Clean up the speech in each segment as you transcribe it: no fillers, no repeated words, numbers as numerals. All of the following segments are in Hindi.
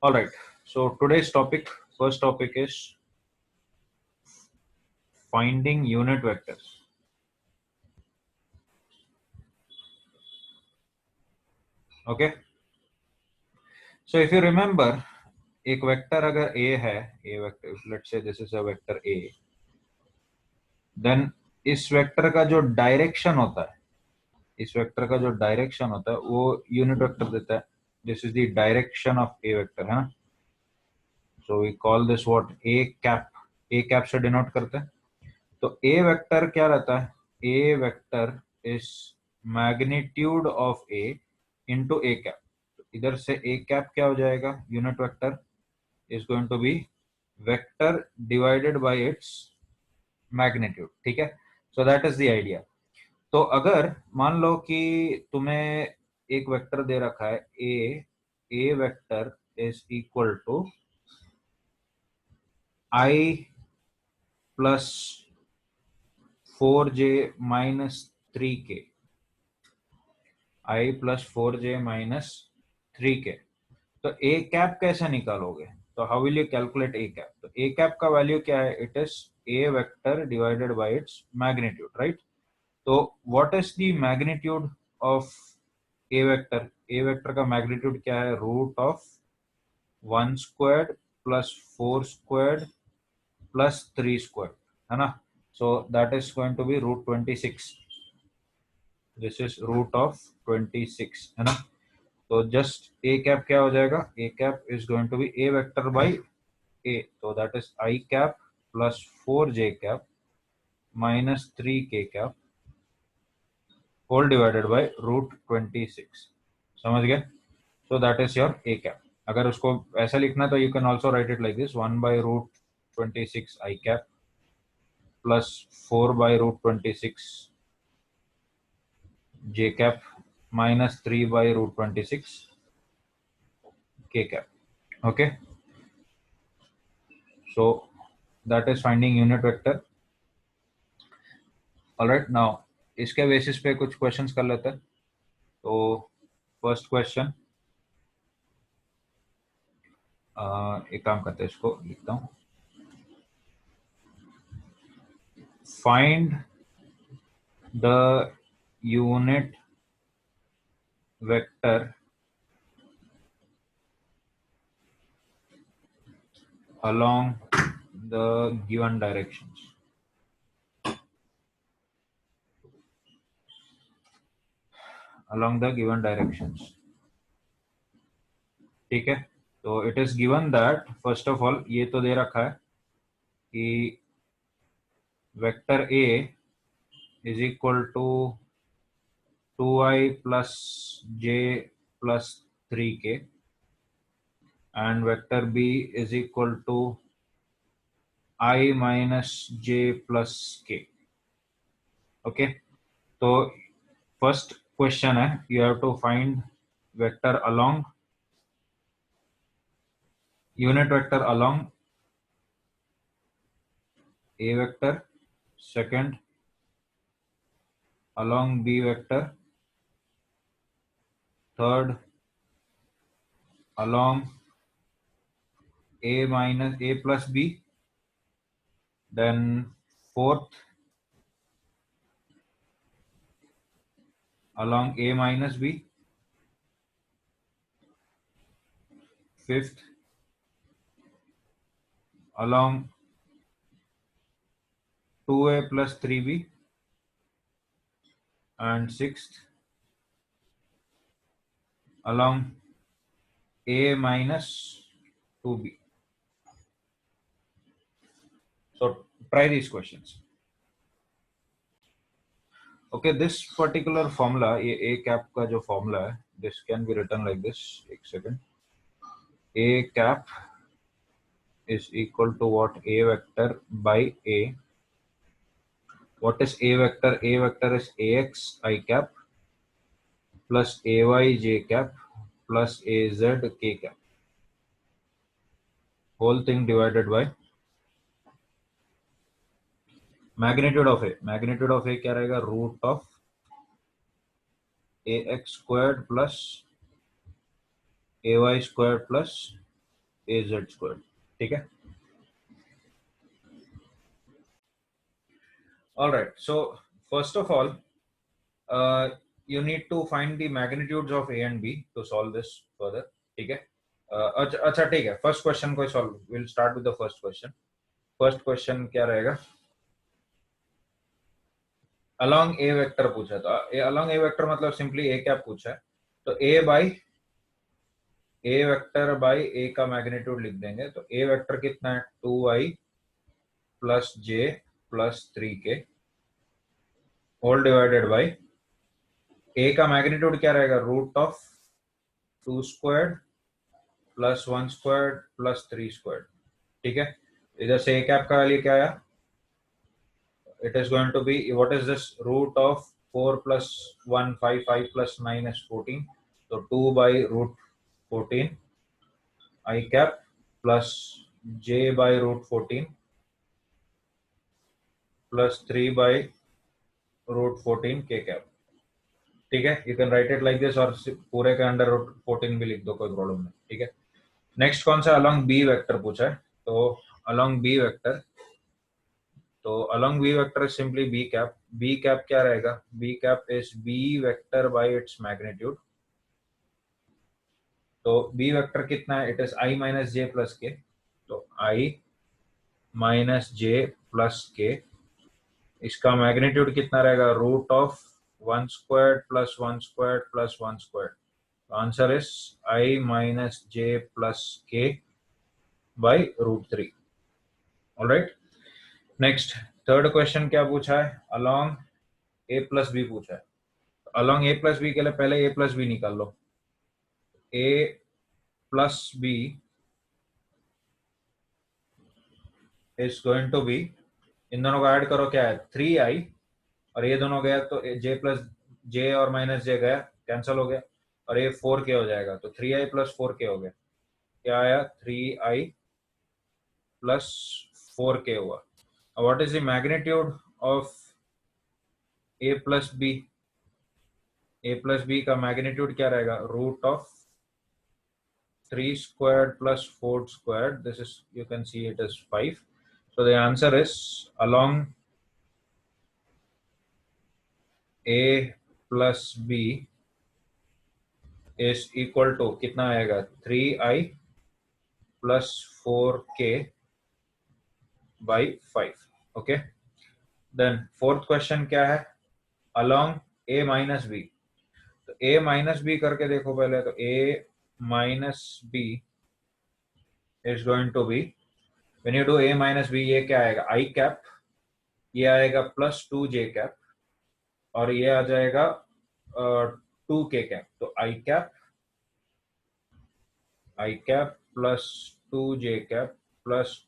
All right. So today's topic, first topic is finding unit vectors. Okay. So if you remember, एक वेक्टर अगर a है, a vector, let's say this is a vector a, then इस वेक्टर का जो डायरेक्शन होता है, इस वेक्टर का जो डायरेक्शन होता है वो यूनिट वेक्टर देता है. This is the direction of a vector, है ना. So we call this what, a cap. A cap से डिनोट करते हैं. तो ए वेक्टर क्या रहता है? A vector is magnitude of a into a cap. इधर से ए कैप क्या हो जाएगा? Unit vector is going to be vector divided by its magnitude. ठीक है. So that is the idea. तो अगर मान लो कि तुम्हें एक वेक्टर दे रखा है a vector is equal to i plus 4j minus 3k, i plus 4j minus 3k. तो ए कैप कैसे निकालोगे? तो how will you calculate a cap? तो ए कैप का वैल्यू क्या है? It is a vector divided by its magnitude, right. तो what is the magnitude of a vector? A vector का मैग्नीट्यूड क्या है? Root of 1 squared plus 4 squared plus 3 squared, है ना. So that is going to be root 26. This is root of 26, है ना. तो जस्ट ए कैप क्या हो जाएगा? A cap is going to be a vector by a. तो that is i cap plus 4j cap minus 3k cap whole divided by root 26. समझ गए? So that is your a cap. अगर उसको ऐसा लिखना तो you can also write it like this, 1 by root 26 i cap plus 4 by root 26 j cap minus 3 by root 26 k cap. Okay, so that is finding unit vector. All right, now इसके बेसिस पे कुछ क्वेश्चंस कर लेते हैं. तो फर्स्ट क्वेश्चन, एक काम करते हैं, इसको लिखता हूँ. Find the unit vector along the given directions. Along the given directions. ठीक है. तो it is given that, first of all ये तो दे रखा है कि vector A is equal to 2i plus j plus 3k and vector b is equal to I minus j plus k. Okay, तो first question है, you have to find vector along, unit vector along a vector, second along b vector, third along a minus a plus b, then fourth along a minus b, fifth along 2a plus 3b, and sixth along a minus 2b. So try these questions. Okay, this particular formula, ये a cap का जो formula है, this can be written like this. एक second. A cap is equal to what? A vector by a. What is a vector? A vector is ax I cap plus ay j cap plus az k cap. Whole thing divided by magnitude of a. Magnitude of a क्या रहेगा? Root of ax squared plus ay squared plus AZ squared. ठीक है. All right. So first of all, you need to find the magnitudes of A and B to solve this further. ठीक है. अच्छा ठीक है. फर्स्ट क्वेश्चन को solve. Will start with the first question. First question क्या रहेगा? अलॉन्ग ए वेक्टर पूछा. तो अलॉन्ग ए वेक्टर मतलब सिंपली ए कैप पूछा है. तो ए by A vector by a का मैग्नीट्यूड लिख देंगे. तो ए वेक्टर कितना है? 2i plus j plus 3k whole divided by a का मैग्नीट्यूड क्या रहेगा? Root of 2 squared plus 1 squared plus 3 squared. ठीक है. इधर से ए कैप का वैल्यू क्या आया? It is going to be, what is this? Root of 4 plus 1 5, 5 plus 9 is 14. So 2 by root 14 I cap plus j by root 14 plus 3 by root 14 k cap. ठीक है. You can write it like this और पूरे के अंडर रूट 14 भी लिख दो, कोई प्रॉब्लम नहीं. ठीक है. नेक्स्ट कौन सा? अलॉन्ग बी वेक्टर पूछा है. तो अलॉन्ग बी वेक्टर, तो along b vector is simply b cap. b cap क्या रहेगा? b cap is b vector by its magnitude. तो b vector कितना है? It is I minus j plus k. तो I minus j plus k. इसका मैग्नीट्यूड कितना रहेगा? Root of 1 squared plus 1 squared plus 1 squared. Answer is I minus j plus k by root 3. Alright. Next third question क्या पूछा है? अलॉन्ग ए प्लस बी पूछा है. अलॉन्ग ए प्लस बी के लिए पहले ए प्लस बी निकाल लो. A plus b is going to be, इन दोनों को ऐड करो, क्या है? 3i और ये दोनों गया तो जे प्लस जे और माइनस जे गया, कैंसिल हो गया, और ये 4k हो जाएगा. तो 3i प्लस 4k हो गया. क्या आया? 3i प्लस 4k हुआ. What is the magnitude of A plus B? A plus B का मैग्नीट्यूड क्या रहेगा? Root of 3 squared plus 4 squared. This is, you can see it as 5. So the answer is along a plus b is equal to कितना आएगा? 3i plus 4k by 5. Okay. Then fourth question क्या है? Along a minus b. तो a minus b करके देखो पहले. तो a minus b is going to be, when you do a minus b, ये क्या आएगा? I cap. ये आएगा plus 2j cap और ये आ जाएगा 2k cap. तो I cap plus 2j cap plus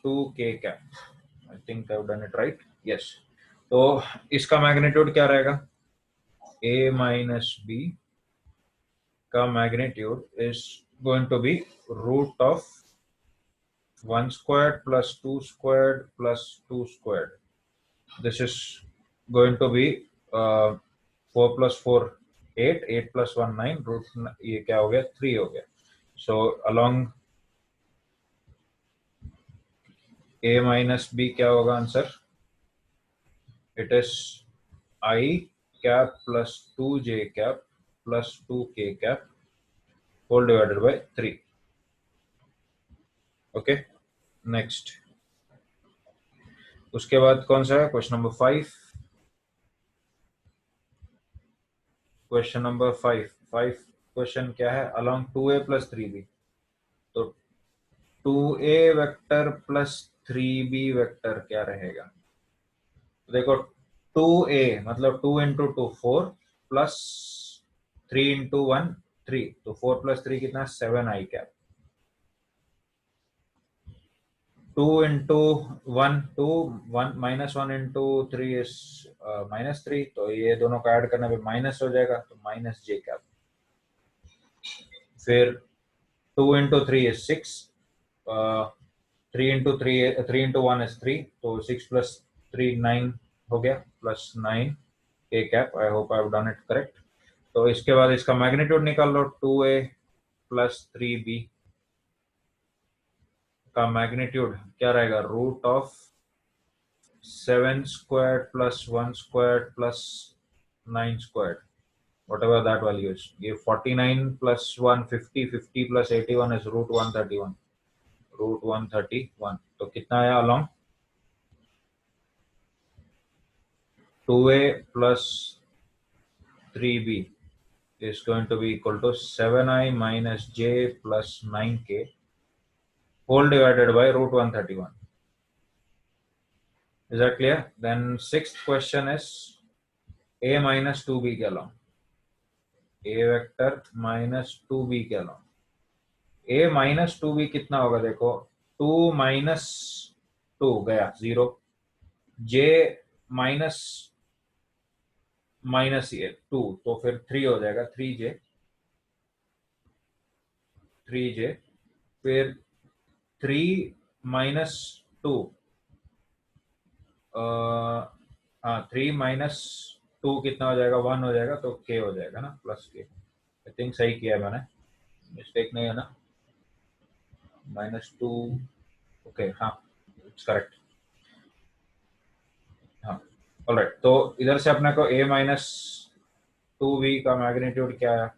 2k cap. I think I've done it right. Yes. तो इसका मैग्नीट्यूड क्या रहेगा? a minus b का magnitude is going to be root of 1 squared plus 2 squared plus 2 squared. This is going to be 4 plus 4 8, 8 plus 1 9, root ये क्या हो गया? 3 हो गया. So along a minus b क्या होगा answer? It is I cap plus 2j cap plus 2k cap whole divided by 3. Okay. Next. उसके बाद कौन सा है? Question number 5. Question number 5 question क्या है? Along 2a plus 3b. तो 2a vector plus 3b vector क्या रहेगा? तो देखो 2a मतलब 2 इंटू 2 4 प्लस 3 इंटू 1 3. तो 4 प्लस 3 कितना? 7i cap. 2 into 1 2, 1 minus 1 into 3 is minus 3. तो ये दोनों का ऐड करने पे माइनस हो जाएगा. तो माइनस j कैप. फिर 2 into 3 is 6. 3 into 1 is 3. तो 6 plus 3 9 हो गया plus 9 k cap. I hope I have done it correct. तो इसके बाद इसका मैग्नीट्यूड निकाल लो. 2a प्लस 3b का मैग्नीट्यूड क्या रहेगा, root of 7 square plus 1 square plus 9 square, whatever that value is. ये 49 plus 1 50, 50 plus 81 is root 131, root 131. तो कितना आया along, 2a plus 3b is going to be equal to 7i minus j plus 9k whole divided by root 131. Is that clear? Then sixth question is a minus 2b के along, a vector minus 2b के along. a minus 2b कितना होगा, देखो 2 minus 2 गया 0, j माइनस माइनस ये 2 तो फिर 3 हो जाएगा, 3j फिर 3 माइनस 2, हाँ 3 माइनस 2 कितना हो जाएगा, 1 हो जाएगा, तो k हो जाएगा ना, प्लस k. आई थिंक सही किया है मैंने, मिस्टेक नहीं है ना, -2 ओके, हाँ इट्स करेक्ट. हाँ ऑलराइट, तो इधर से अपने को a माइनस 2b का मैग्नीट्यूड क्या है,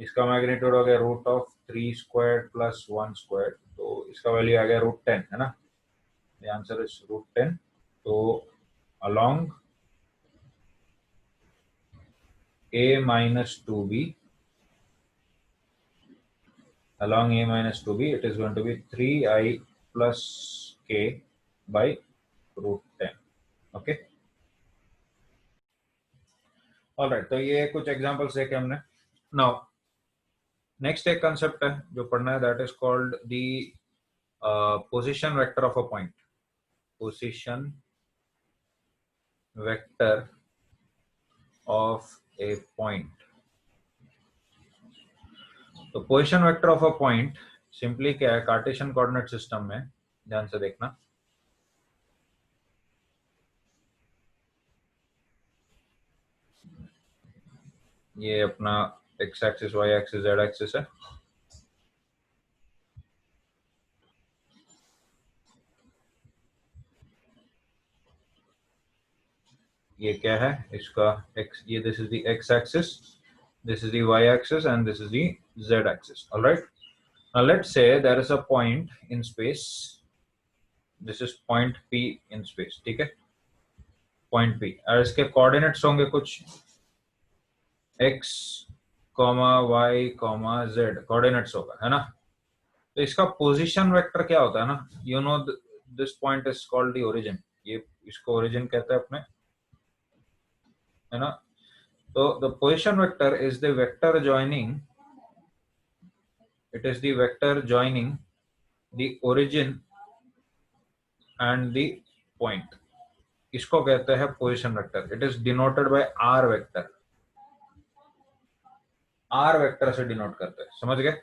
इसका मैग्नीट्यूड हो गया root of 3 square plus 1 square, तो इसका वैल्यू आ गया रूट 10 है ना, द आंसर इज रूट 10. तो along a minus 2b, along a minus 2b it is going to be 3i plus k by root 10. Okay alright, तो ये कुछ एग्जांपल्स देखे हमने. नाउ नेक्स्ट एक कंसेप्ट है जो पढ़ना है, that is called the position vector of a point. Position vector of a point. तो position vector of a point simply क्या है, कार्टेशियन कोऑर्डिनेट सिस्टम में ध्यान से देखना, ये अपना x axis, y axis, z axis है. ये क्या है इसका x, ये this is the x axis, this is the y axis and this is the z axis. All right, now let's say there is a point in space, this is point p in space. ठीक है, point p और इसके कोऑर्डिनेट्स होंगे कुछ x, y, z कोऑर्डिनेट्स होगा, है ना. तो इसका पोजीशन वेक्टर क्या होता है ना, you know this point is called the origin, ये इसको ओरिजिन कहते हैं अपने, है ना. So the position vector is the vector joining, it is the vector joining the origin and the point. इसको कहते हैं position vector. It is denoted by r vector. r vector से denote करते हैं, समझ गए.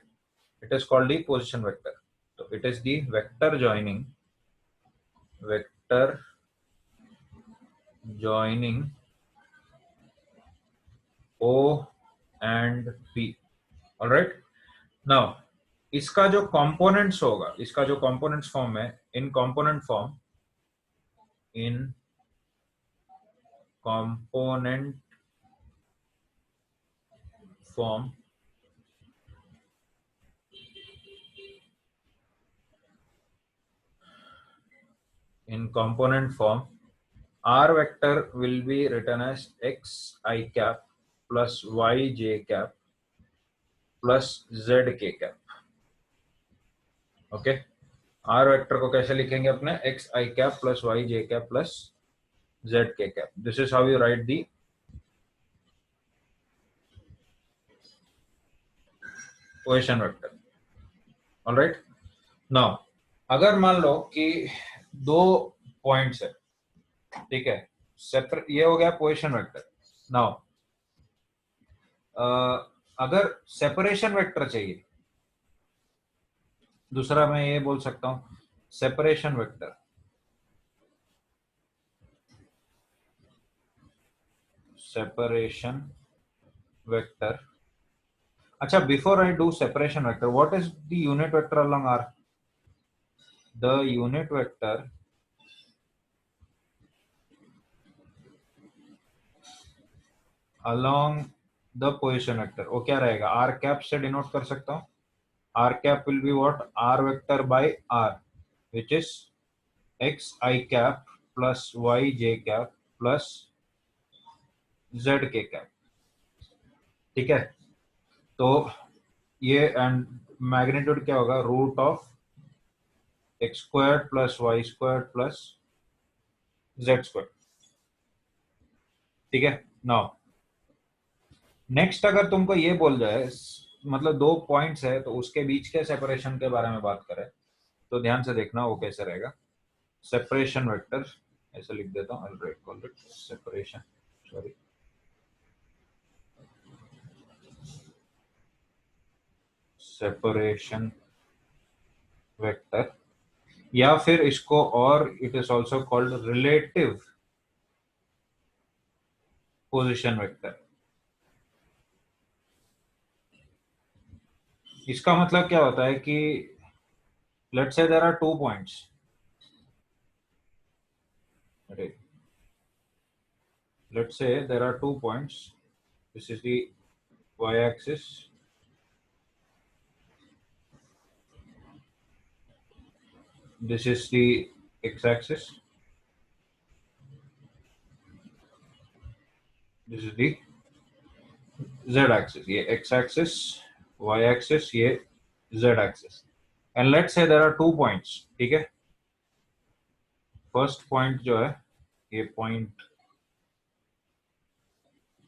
It is called the position vector. So it is the vector joining O and P. All right. Now इसका जो कंपोनेंट्स होगा, इसका जो कंपोनेंट्स फॉर्म है, in component form in component form, r vector will be written as x I cap plus y j cap plus z k cap. Okay, r vector को कैसे लिखेंगे अपने, x I cap plus y j cap plus z k cap. This is how you write the position vector. All right. Now अगर मान लो कि दो पॉइंट्स है, ठीक है, सेपरेट, ये हो गया पोजीशन वेक्टर. नाउ अगर सेपरेशन वेक्टर चाहिए, दूसरा मैं ये बोल सकता हूं सेपरेशन वेक्टर. सेपरेशन वेक्टर अच्छा, before I do separation vector, what is the unit vector along are? The unit vector along the position vector वो क्या रहेगा? आर कैप से डिनोट कर सकता हूं. R cap will be what? R vector by R, which is x I cap plus y j cap plus z k cap. ठीक है, तो ये एंड मैग्नीट्यूड क्या होगा? Root of X square plus Y square plus Z square. ठीक है. नाउ नेक्स्ट अगर तुमको ये बोल जाए, मतलब दो पॉइंट्स है तो उसके बीच के सेपरेशन के बारे में बात करें, तो ध्यान से देखना वो कैसे रहेगा. सेपरेशन वेक्टर ऐसे लिख देता हूँ, I call it separation, sorry, separation vector, या फिर इसको और it is also called relative position vector. इसका मतलब क्या होता है कि let's say there are 2 points. अरे, let's say there are 2 points. This is the y-axis. This is the x-axis. This is the z-axis. ये x-axis, y-axis, ये z-axis. And let's say there are 2 points. ठीक है. फर्स्ट पॉइंट जो है ये पॉइंट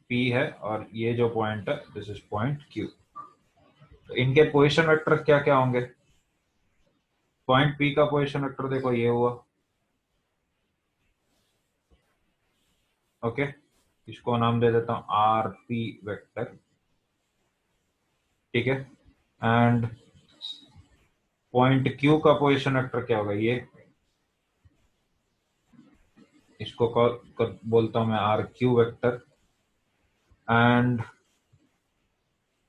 P है, और ये जो पॉइंट है दिस इज पॉइंट Q. तो इनके पोजीशन वेक्टर क्या क्या होंगे? पॉइंट P का पोजीशन वेक्टर देखो ये हुआ. ओके, इसको नाम दे देता हूं RP वेक्टर. ठीक है. एंड पॉइंट Q का पोजीशन वेक्टर क्या होगा? ये, इसको बोलता हूं मैं RQ vector. And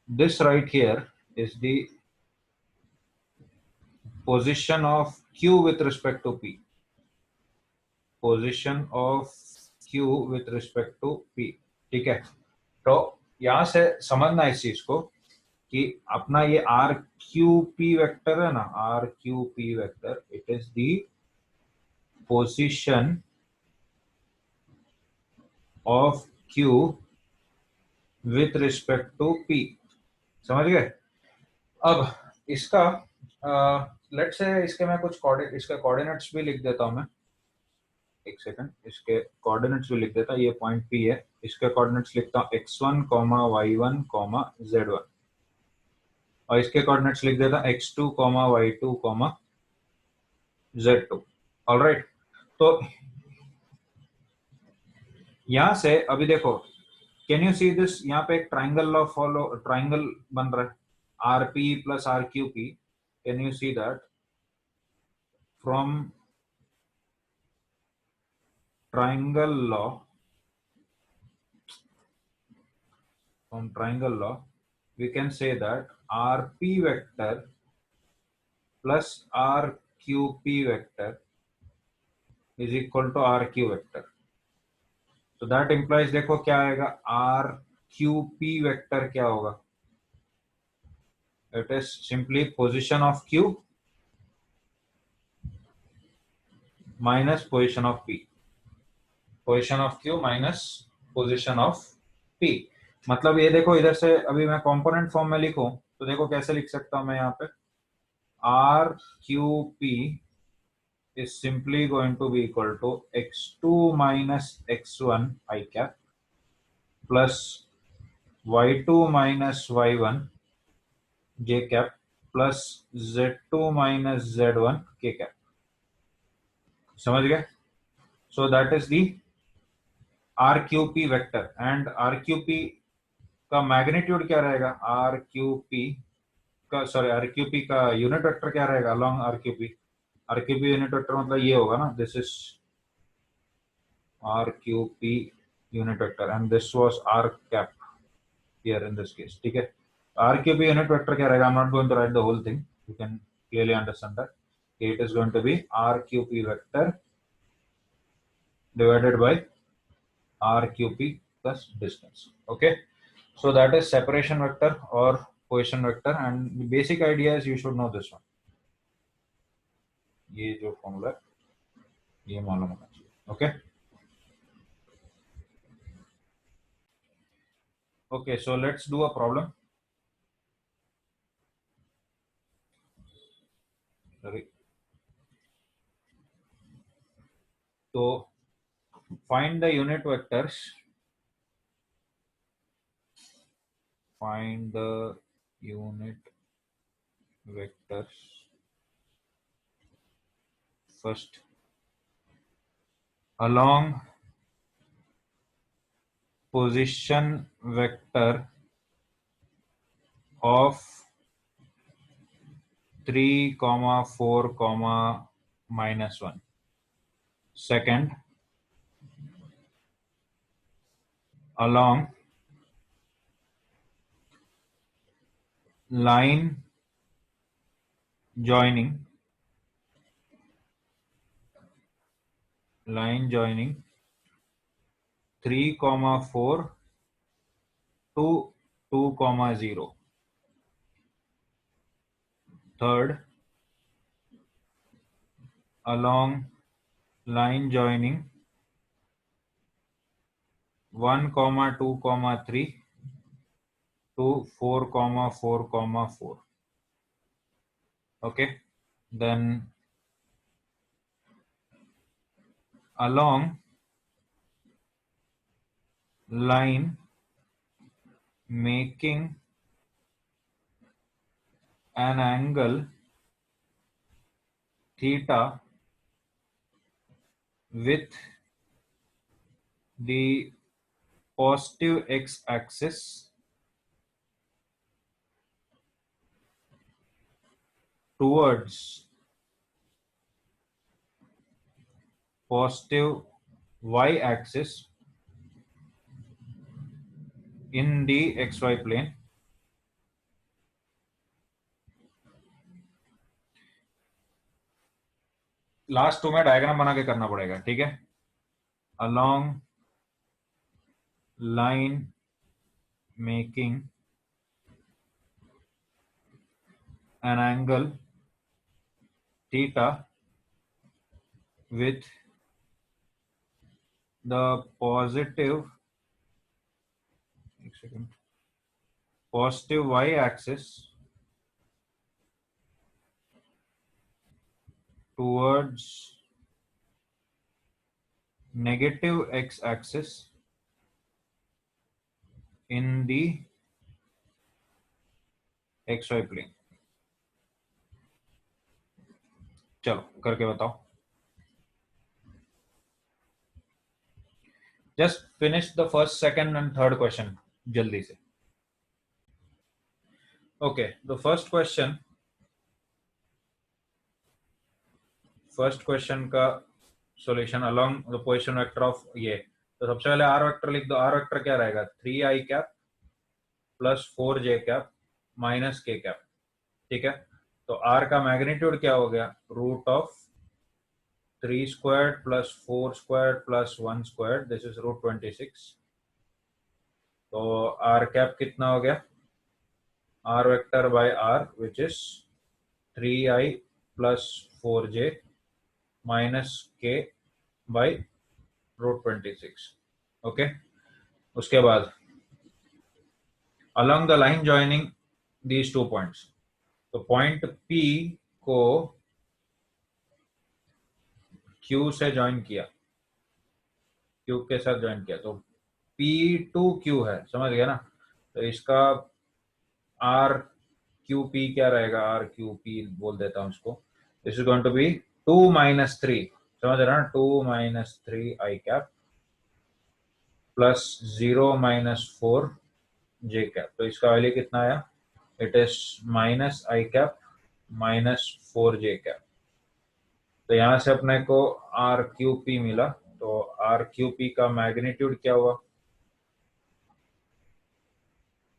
this right here is the position of Q with respect to P. Position of Q with respect to P. ठीक है. तो यहां से समझना इस चीज को कि अपना ये RQP वेक्टर है ना, RQP vector, it is the position of Q with respect to P. समझ गए? अब इसका लेट्स से इसके मैं कुछ इसके कोऑर्डिनेट्स भी लिख देता हूं मैं. एक सेकंड, इसके कोऑर्डिनेट्स भी लिख देता. ये पॉइंट P है, इसके कोऑर्डिनेट्स लिखता हूं x1, y1, z1, और इसके कोऑर्डिनेट्स लिख देता x2, y2, z2. ऑलराइट. तो यहां से अभी देखो, कैन यू सी दिस? यहाँ पे एक ट्राइंगल लॉ फॉलो, ट्राइंगल बन रहा है, RP plus RQP. Can you see that from triangle law, we can say that RP vector plus RQP vector is equal to RQ vector. So that implies, देखो क्या आएगा, RQP vector क्या होगा? It is simply position of Q minus position of P. Position of Q minus position of P. मतलब ये देखो, इधर से अभी मैं कंपोनेंट फॉर्म में लिखूं तो देखो कैसे लिख सकता हूं मैं यहाँ पे. RQP is simply going to be equal to x2 minus x1 I cap plus y2 minus y1 j cap plus z2 minus z1 k cap. समझ गए? So that is the RQP vector. and RQP का मैग्नीट्यूड क्या रहेगा? RQP का यूनिट वेक्टर क्या रहेगा along RQP यूनिट वेक्टर मतलब ये होगा ना, this is RQP unit vector and this was R cap here in this case. ठीक है. R cube unit vector क्या रहेगा? I'm not going to write the whole thing. You can clearly understand that. It is going to be R cube vector divided by R cube plus distance. Okay. So that is separation vector or position vector, and the basic idea is you should know this one. ये जो formula ये मालूम होना चाहिए. Okay. Okay. So let's do a problem. Sorry. So find the unit vectors. Find the unit vectors first along position vector of 3, 4, -1. Second, along line joining 3, 4 to 2, 0. Third, along line joining 1, 2, 3 to 4, 4, 4. Okay. Then along line making an angle theta with the positive x-axis towards positive y-axis in the xy plane. Last two में डायग्राम बना के करना पड़ेगा. ठीक है. along line making an angle theta with the positive y-axis towards negative x-axis in the xy plane. चलो करके बताओ. Just finish the first, second and third question जल्दी से. Okay, the first question का solution along the position vector of ये. तो सबसे पहले r वेक्टर लिख दो. r वेक्टर क्या रहेगा? 3i cap plus 4j cap minus k cap. ठीक है. तो r का मैग्नीट्यूड क्या हो गया? Root of 3 square plus 4 square plus 1 square. This is root 26. तो r कैप कितना हो गया? r vector by r which is 3i plus 4j minus k by root 26. Okay. उसके बाद along the line joining these two points. तो पॉइंट P को Q से ज्वाइन किया, Q के साथ ज्वाइन किया, तो P टू Q है. समझ गया ना? तो इसका R Q P क्या रहेगा? R Q P बोल देता हूं इसको. This is going to be 2 - 3. समझ रहा ना? 2 - 3 I cap plus 0 - 4 J cap. तो इसका वैल्यू कितना आया? It is minus I cap minus 4 J cap. तो यहां से अपने को आर क्यू पी मिला. तो आर क्यू पी का मैग्नीट्यूड क्या हुआ?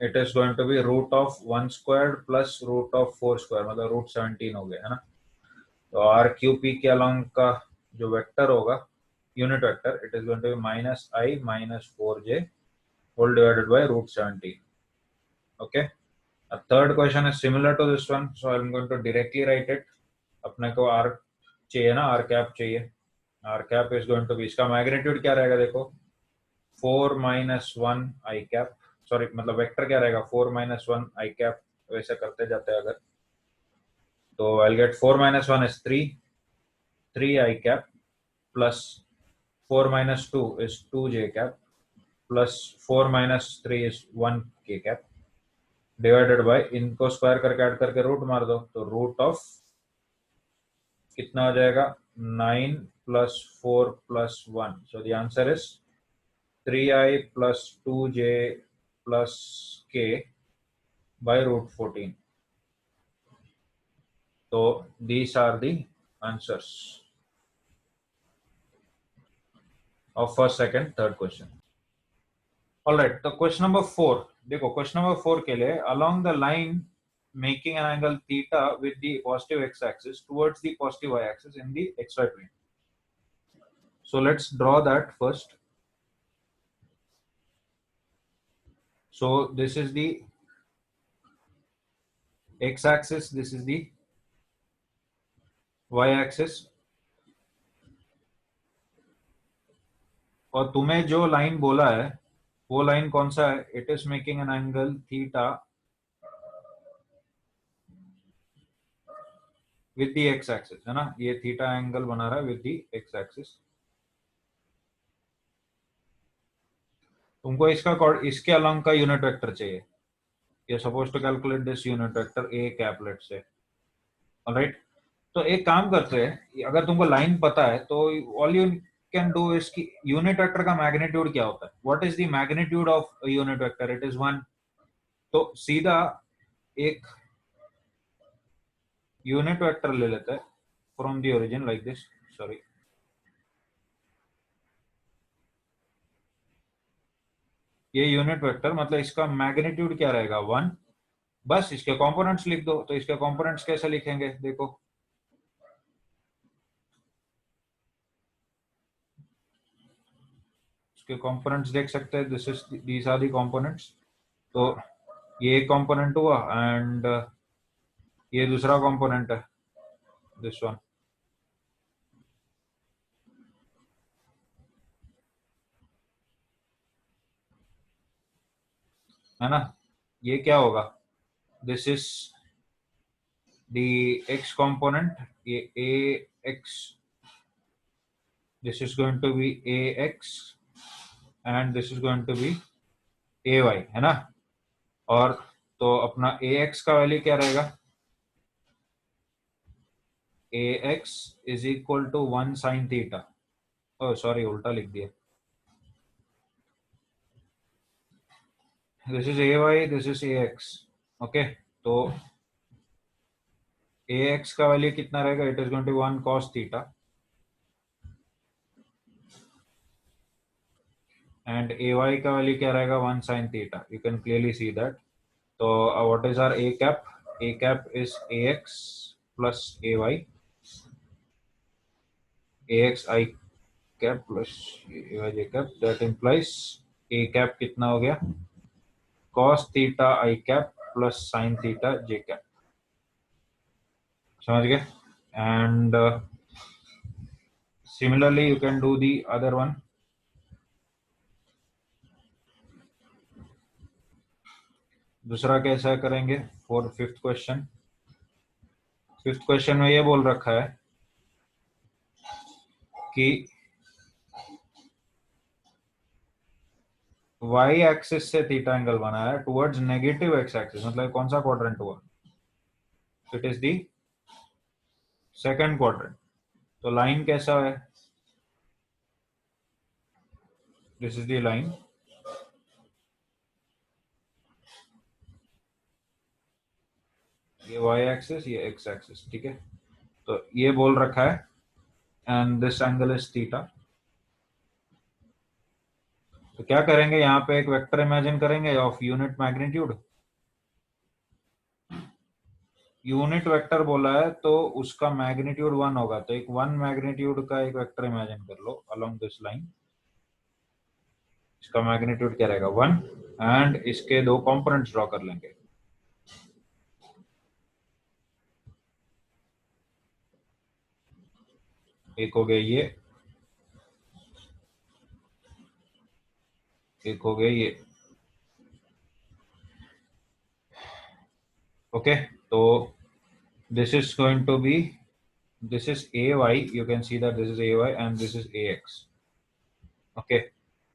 It is going to be root of 1 square plus root of 4 square, मतलब रूट 17 हो गया है ना। तो आर क्यू पी के अलॉन्ग का जो वेक्टर होगा, unit vector, it is going to be minus I minus 4j whole divided by root 17. Okay, a third question is similar to this one, so I'm going to directly write it. अपने को r चाहिए ना, r कैप चाहिए. r cap is going to be, इसका मैग्नीट्यूड क्या रहेगा देखो, 4 minus 1 i कैप, सॉरी मतलब वेक्टर क्या रहेगा, 4 minus 1 i कैप, वैसे करते जाते हैं अगर, तो I'll get 4 minus 1 is 3 i cap plus 4 minus 2 is 2j cap plus 4 minus 3 is 1 k cap divided by, इनको स्क्वायर करके ऐड करके रूट मार दो, तो रूट ऑफ कितना हो जाएगा, 9 plus 4 plus 1, so the answer is 3i plus 2j plus k by root 14. तो these are the answers of first, second, third question. All right, तो क्वेश्चन नंबर 4 देखो, क्वेश्चन नंबर 4 के लिए, along the line making an angle theta with the positive x axis towards the positive y axis in the xy plane. So let's draw that first. So this is the x axis, this is the y axis, और तुम्हें जो लाइन बोला है वो लाइन कौन सा है, it is making an angle theta with the x axis, है ना, ये थीटा एंगल बना रहा है विद द एक्स एक्सिस. तुमको इसके अलोंग का यूनिट वेक्टर चाहिए. you're supposed to calculate this unit vector a cap, let's say. All right, तो एक काम करते हैं, अगर तुमको लाइन पता है तो all you can do is कि यूनिट वेक्टर का मैग्नीट्यूड क्या होता है, what is the magnitude of a unit vector, it is 1. तो सीधा एक यूनिट वेक्टर ले लेते हैं from the origin like this, sorry, ये यूनिट वेक्टर मतलब इसका मैग्नीट्यूड क्या रहेगा, 1. बस इसके कंपोनेंट्स लिख दो. तो इसके कंपोनेंट्स कैसे लिखेंगे देखो, इसके कंपोनेंट्स देख सकते हैं, दीस आर द कंपोनेंट्स. तो ये एक कंपोनेंट हुआ एंड ये दूसरा कंपोनेंट है, दिस वन, है ना. ये क्या होगा, this is the x component, ये a x, this is going to be a x and this is going to be a y, है ना. और तो अपना ए एक्स का वैल्यू क्या रहेगा, a x is equal to 1 sine theta, oh sorry उल्टा लिख दिया, this is a y, this is a x. Okay, तो ए एक्स का वैल्यू कितना रहेगा, it is going to 1 cos theta and a y का वैल्यू क्या रहेगा, 1 sin theta. You can clearly see that. तो what is our a cap, a cap is a x plus A y, A x I cap plus A Y J cap, that implies A cap कितना हो गया, cos theta I cap plus sin theta J cap. समझ गए. And similarly you can do the other one. दूसरा कैसा करेंगे for fifth question. Fifth question में ये बोल रखा है कि y एक्सिस से थीटा एंगल बना है टुवर्ड्स नेगेटिव एक्स एक्सिस, मतलब कौन सा क्वाड्रेंट हुआ, it is the second quadrant. तो लाइन कैसा है, दिस इज दी लाइन, ये y एक्सिस, ये x एक्सिस, ठीक है. तो ये बोल रखा है and this angle is theta. तो क्या करेंगे, यहाँ पे एक वेक्टर इमेजिन करेंगे of unit magnitude. Unit vector बोला है तो उसका मैग्नीट्यूड 1 होगा, तो एक 1 मैग्नीट्यूड का एक वेक्टर इमेजिन कर लो अलोंग दिस लाइन। इसका मैग्नीट्यूड क्या रहेगा 1, एंड इसके दो कंपोनेंट्स ड्रॉ कर लेंगे। एक हो गया ये, एक हो गया ये। ओके, तो this is going to be, this is ay, you can see that this is ay and this is ax। Okay,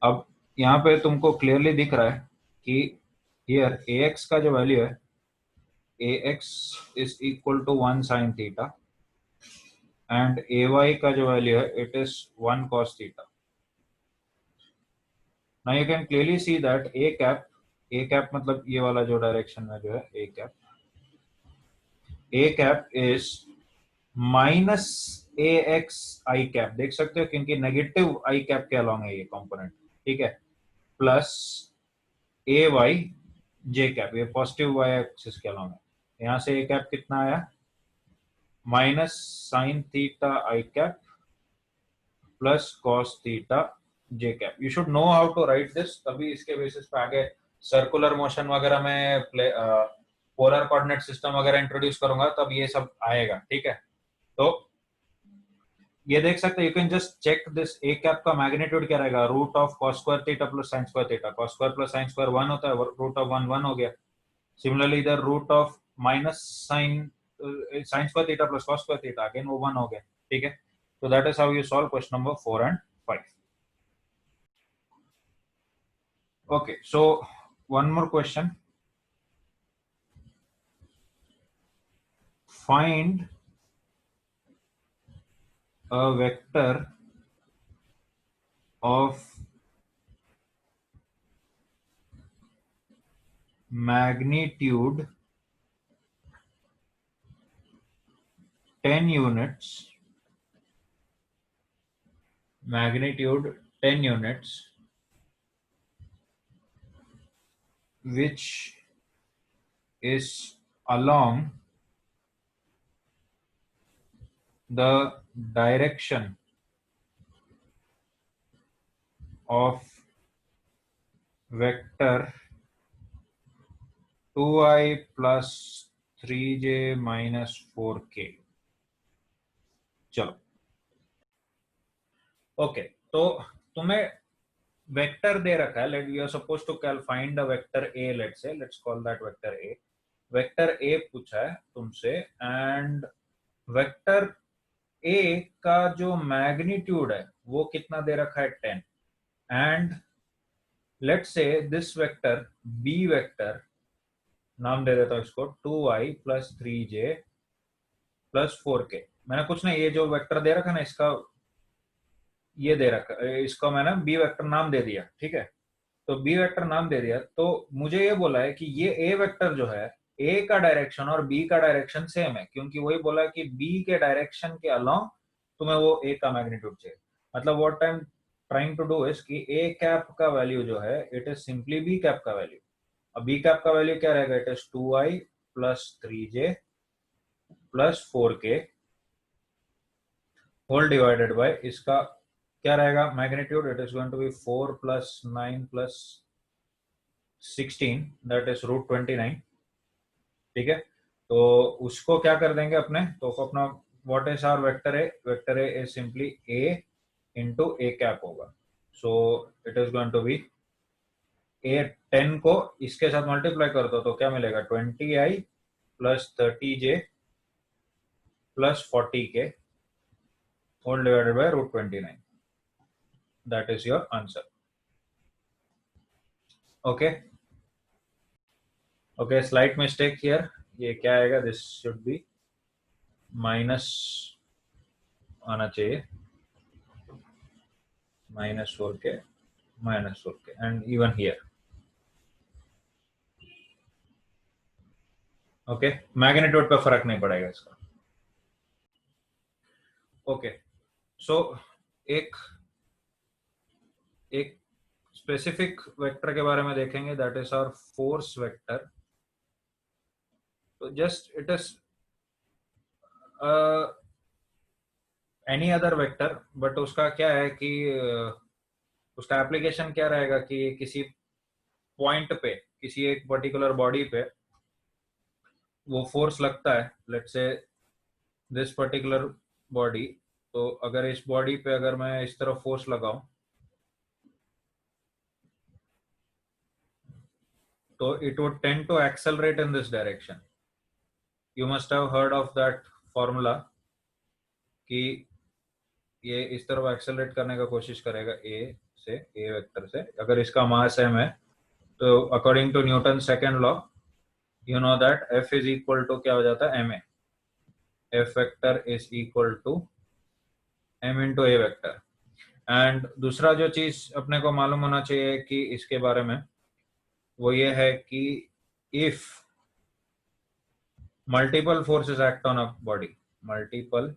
अब यहाँ पे तुमको क्लियरली दिख रहा है कि हियर ax का जो वैल्यू है, ax is equal to 1 sin theta and ay का जो वैल्यू है it is 1 cos theta। Now you can clearly see that a cap मतलब ये वाला जो डायरेक्शन में जो है a cap is minus A x I cap, देख सकते हो क्योंकि नेगेटिव आई कैप के अलॉन्ग है ये कंपोनेंट, ठीक है, प्लस ए वाई जे कैप, ये पॉजिटिव वाई एक्सिस के अलॉन्ग है। यहां से ए कैप कितना आया, minus sine theta I cap plus cos theta J cap. You should know how to write this, तभी इसके बेसिस पे आगे सर्कुलर मोशन वगैरह में पोलर कोऑर्डिनेट सिस्टम वगैरह इंट्रोड्यूस करूंगा तब ये सब आएगा, ठीक है। तो ये देख सकते हैं, you can just check this A cap का मैग्नीट्यूड क्या रहेगा, root of cos square theta plus sine square theta, cos square plus sine square 1 होता है, रूट ऑफ 1 1 हो गया। सिमिलरली इधर root of minus sine sine square theta plus cos square theta, again वो 1 हो गया, ठीक है। तो that is how you solve question number 4 and 5। okay, so one more question, find a vector of magnitude 10 units, magnitude 10 units, which is along the direction of vector 2i plus 3j minus 4k। चलो ओके, तो तुम्हें वेक्टर दे रखा है, let you are suppose to find a vector A, let's call that vector A. Vector A पूछा है तुमसे, एंड वेक्टर ए का जो मैग्नीट्यूड है वो कितना दे रखा है 10, and let's say this vector B vector, नाम दे देता हूं इसको 2i plus 3j plus 4k। मैंने कुछ नहीं, ये जो वेक्टर दे रखा ना इसका ये दे रखा, इसको मैंने बी वेक्टर नाम दे दिया, ठीक है। तो बी वेक्टर नाम दे दिया, तो मुझे ये बोला है कि ये ए वेक्टर जो है, ए का डायरेक्शन और बी का डायरेक्शन सेम है, क्योंकि वही बोला कि बी के डायरेक्शन के अलोंग तुम्हें वो ए का मैग्नीट्यूड चाहिए। मतलब what I am trying to do is कि ए कैप का वैल्यू जो है it is simply B cap का वैल्यू। अब बी कैप का वैल्यू क्या रहेगा, it is 2i plus 3j plus 4k whole divided by इसका क्या रहेगा magnitude, it is going to be 4 plus 9 plus 16, that is root 29, ठीक है। तो उसको क्या कर देंगे अपने, तो अपना what is our vector A is simply a into a cap होगा। So it is going to be a 10 को इसके साथ मल्टीप्लाई कर दो तो क्या मिलेगा, 20i plus 30j plus 40k whole divided by root 29। That is your answer. Okay okay, slight mistake here, ये क्या आएगा, दिस शुड बी माइनस आना चाहिए, -4k and even here. Okay, magnitude पे फर्क नहीं पड़ेगा इसका। ओके, सो एक एक स्पेसिफिक वेक्टर के बारे में देखेंगे, that is our force vector. तो just it is any other vector, but उसका क्या है कि उसका एप्लीकेशन क्या रहेगा कि किसी पॉइंट पे, किसी एक पर्टिकुलर बॉडी पे वो फोर्स लगता है, let's say this particular body. तो अगर इस बॉडी पे अगर मैं इस तरफ फोर्स लगाऊं तो it would tend to accelerate in this direction. You must have heard of that formula कि ये इस तरफ एक्सेलरेट करने का कोशिश करेगा ए वेक्टर से, अगर इसका मास m है। तो according to Newton second law you know that F is equal to क्या हो जाता है, ma। F vector is equal to m into A vector. And दूसरा जो चीज अपने को मालूम होना चाहिए कि इसके बारे में, वो ये है कि if multiple forces act on a body, multiple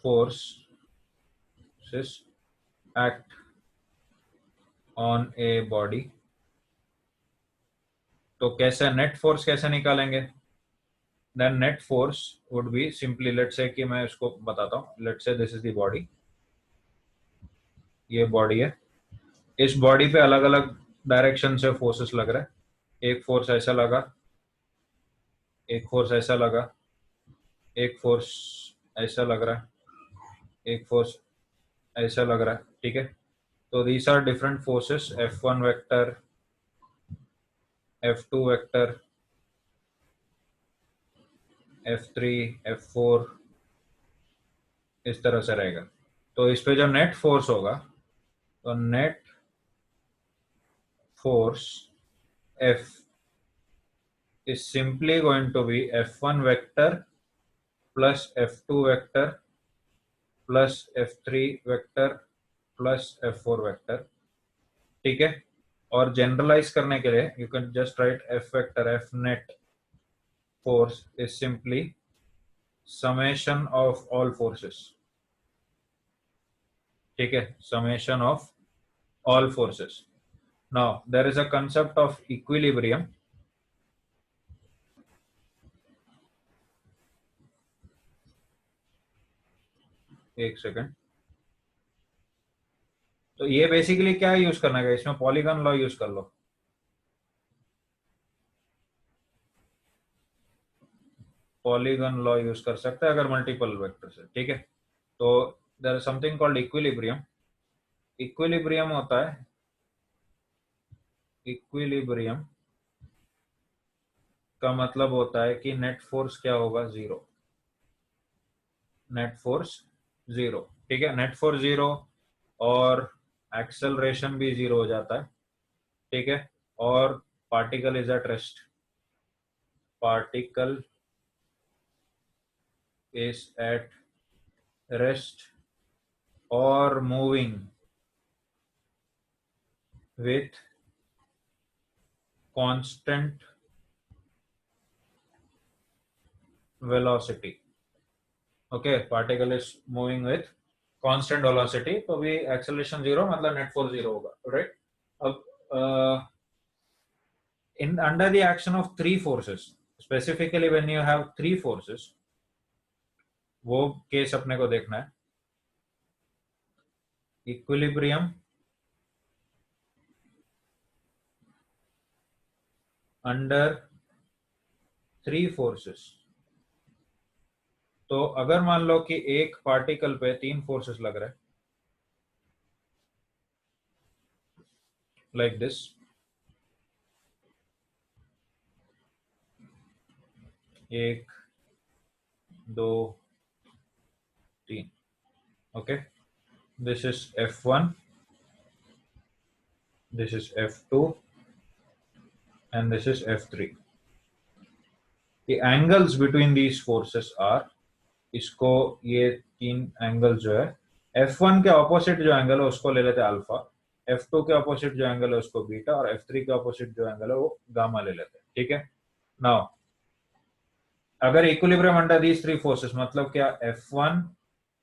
forces act on a body, तो कैसे नेट फोर्स कैसे निकालेंगे? Then net force would be simply, let's say कि मैं इसको बताता हूँ, let's say this is the body, ये बॉडी है। इस बॉडी पे अलग अलग डायरेक्शन से फोर्सेस लग रहे हैं। एक फोर्स ऐसा लगा, एक फोर्स ऐसा लगा, एक फोर्स ऐसा लग रहा है, एक फोर्स ऐसा लग रहा है, ठीक है। तो these are different forces, F1 vector, F2 vector, F3, F4, इस तरह से रहेगा। तो इस पे जो नेट फोर्स होगा, तो net force F is simply going to be F1 vector plus F2 vector plus F3 vector plus F4 vector, ठीक है। और जनरलाइज करने के लिए you can just right F vector, F net force is simply summation of all forces, ठीक है, summation of all forces. Now there is a concept of equilibrium. एक सेकंड। तो ये बेसिकली क्या यूज करना है, इसमें पॉलीगन लॉ यूज कर लो। पॉलीगन लॉ यूज कर सकते हैं अगर मल्टीपल वेक्टर्स है, ठीक है। तो there is something called equilibrium. Equilibrium होता है, इक्विलिब्रियम का मतलब होता है कि नेट फोर्स क्या होगा, जीरो। नेट फोर्स जीरो, ठीक है। नेट फोर्स जीरो और एक्सेलरेशन भी जीरो हो जाता है, ठीक है। और particle is at rest, particle is at rest or moving with constant velocity. Okay, particle is moving with constant velocity, तो भी acceleration zero मतलब net force zero होगा, right? अब in under the action of three forces, specifically when you have three forces, वो केस अपने को देखना है। Equilibrium under three forces. तो अगर मान लो कि एक पार्टिकल पे तीन फोर्सेस लग रहे हैं, लाइक दिस, एक दो तीन, okay. This is F1, this is F2 and this is F3. The angles between these forces are, इसको ये तीन एंगल जो है, F1 के ऑपोजिट जो एंगल है उसको ले लेते हैं अल्फा, F2 के ऑपोजिट जो एंगल है उसको बीटा, और F3 के ऑपोजिट जो एंगल है वो गामा ले लेते हैं, ठीक है। नाउ अगर equilibrium under these three forces मतलब क्या, F1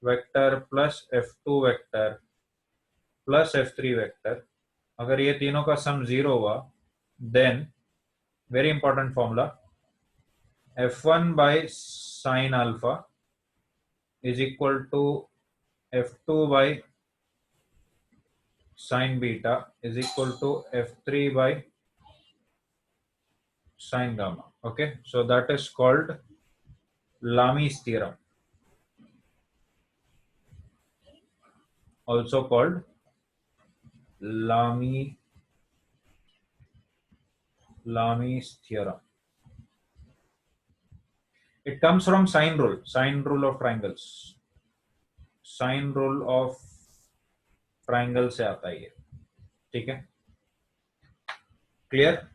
vector plus F2 vector plus F3 vector, अगर ये तीनों का सम 0 हुआ, then very important formula, F1 by sin alpha is equal to F2 by sin beta is equal to F3 by sin gamma. Okay, so that is called Lami's theorem, also called Lami's theorem. It comes from sine rule of triangles. Sine rule of triangle से आता है ये, ठीक है, क्लियर?